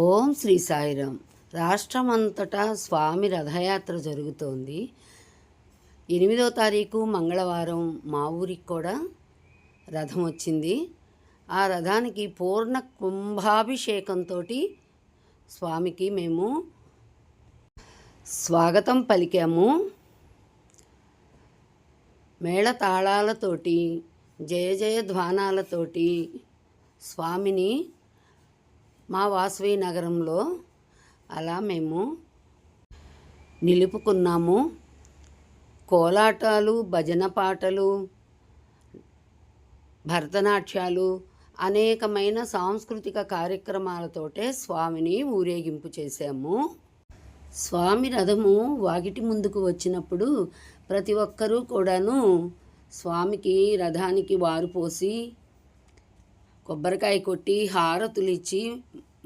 ఓం శ్రీ సాయిరామ్. రాష్ట్రమంతటా స్వామి రథయాత్ర జరుగుతోంది. 8వ తారీఖు మంగళవారం మా ఊరికి కూడా రథం వచ్చింది. ఆ రథానికి పూర్ణ కుంభాభిషేకంతో స్వామికి మేము స్వాగతం పలికాము. మేళతాళాలతోటి జయ జయ ధ్వానాలతోటి స్వామిని మా వాసవి నగరంలో అలా మేము నిలుపుకున్నాము. కోలాటాలు, భజన పాటలు, భరతనాట్యాలు, అనేకమైన సాంస్కృతిక కార్యక్రమాలతోటే స్వామిని ఊరేగింపు చేశాము. స్వామి రథము వాకిటి ముందుకు వచ్చినప్పుడు ప్రతి ఒక్కరూ కూడాను స్వామికి రథానికి వారు పోసి కొబ్బరికాయ కొట్టి హారతులు ఇచ్చి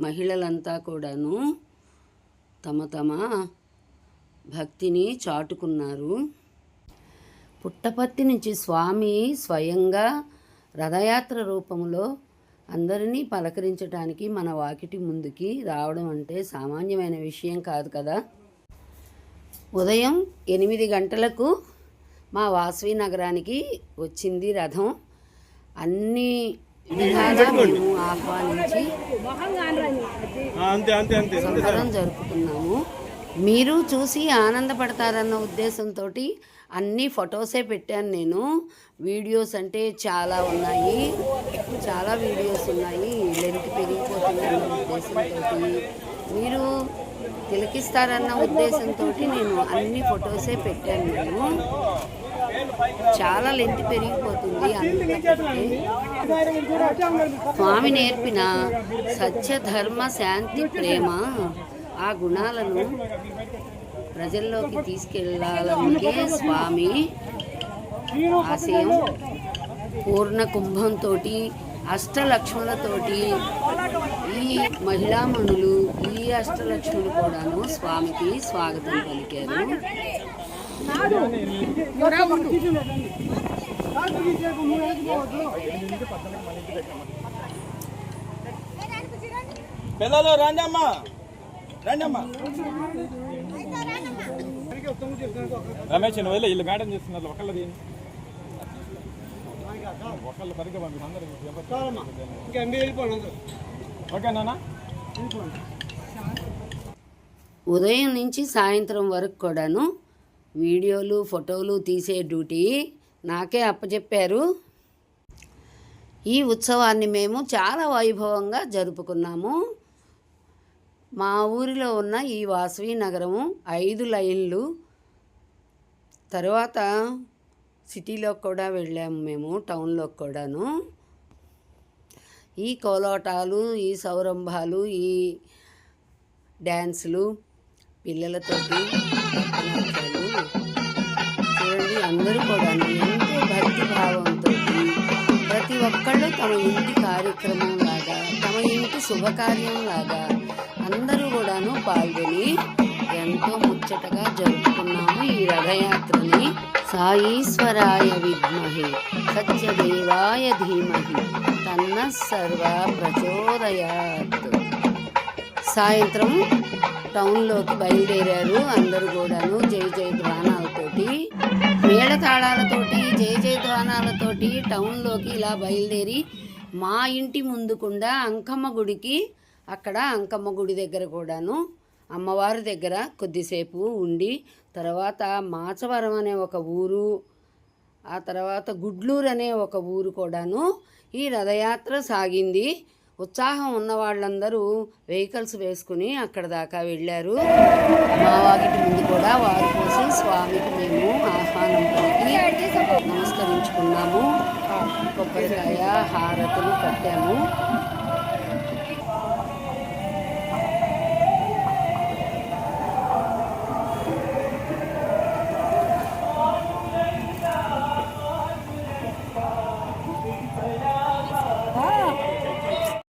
మహిళలంతా కూడాను తమ తమ భక్తిని చాటుకున్నారు. పుట్టపర్తి నుంచి స్వామి స్వయంగా రథయాత్ర రూపంలో అందరినీ పలకరించడానికి మన వాకిటి ముందుకి రావడం అంటే సామాన్యమైన విషయం కాదు కదా. ఉదయం 8 గంటలకు మా వాసవి నగరానికి వచ్చింది రథం. అన్ని విధాలా మేము ఆహ్వానించి సంబరం జరుపుకున్నాము. మీరు చూసి ఆనందపడతారన్న ఉద్దేశంతో అన్ని ఫొటోసే పెట్టాను నేను. వీడియోస్ అంటే చాలా ఉన్నాయి, చాలా వీడియోస్ ఉన్నాయి. లెంత్ పెరిగిపోతుందన్న ఉద్దేశంతో, మీరు తిలకిస్తారన్న ఉద్దేశంతో నేను అన్ని ఫొటోసే పెట్టాను. నేను చాలా లెంత్ పెరిగిపోతుంది. స్వామి నేర్పిన సత్య, ధర్మ, శాంతి, ప్రేమ ఆ గుణాలను ప్రజల్లోకి తీసుకెళ్లాలనికే స్వామి ఆశయం. పూర్ణ కుంభంతో అష్టలక్ష్ములతోటి ఈ మహిళామణులు, ఈ అష్టలక్ష్ములు కూడాను స్వామికి స్వాగతం పలికారు. పిల్లలు రండమ్మా, రండమ్మా. రమేష్ నువ్వు వెళ్ళి వీళ్ళు మేడం చేస్తున్నారు. ఒకళ్ళది ఒకళ్ళు సరిగ్గా పంపి అందరూ ఓకేనా. ఉదయం నుంచి సాయంత్రం వరకు కూడాను వీడియోలు, ఫోటోలు తీసే డ్యూటీ నాకే అప్పచెప్పారు. ఈ ఉత్సవాన్ని మేము చాలా వైభవంగా జరుపుకున్నాము. మా ఊరిలో ఉన్న ఈ వాసవి నగరము 5 లైన్లు. తర్వాత సిటీలో కూడా వెళ్ళాము మేము, టౌన్లో కూడాను. ఈ కోలాటాలు, ఈ సౌరంభాలు, ఈ డ్యాన్సులు, పిల్లలతోటి చూడండి, అందరూ కూడా ఎంతో భక్తి భావంతో ప్రతి ఒక్కళ్ళు తమ ఇంటి కార్యక్రమం లాగా, తమ ఇంటి శుభకార్యం లాగా అందరూ కూడాను పాల్గొని ఎంతో ముచ్చటగా జరుపుకున్నాము ఈ రథయాత్రని. సాయీశ్వరాయ విద్మహే సత్యదేవాయ ధీమహి తన్నః సర్వా ప్రచోదయాత్. సాయంత్రం టౌన్లోకి బయలుదేరారు అందరూ కూడాను జయ జయ ధ్వానాలతోటి, మేళతాళాలతోటి, జయ జయ ధ్వానాలతోటి టౌన్లోకి ఇలా బయలుదేరి మా ఇంటి ముందుకుండా అంకమ్మ గుడికి, అక్కడ అంకమ్మ గుడి దగ్గర కూడాను అమ్మవారి దగ్గర కొద్దిసేపు ఉండి, తర్వాత మాచవరం అనే ఒక ఊరు, ఆ తర్వాత గుడ్లూరు అనే ఒక ఊరు కూడాను ఈ రథయాత్ర సాగింది. ఉత్సాహం ఉన్న వాళ్ళందరూ వెహికల్స్ వేసుకుని అక్కడ దాకా వెళ్ళారు. మా వాకిటి ముందు కూడా వారు పోసి స్వామికి మేము ఆహ్వానం పలికి నమస్కరించుకున్నాము. కొబ్బరికాయ, హారతులు కట్టాము.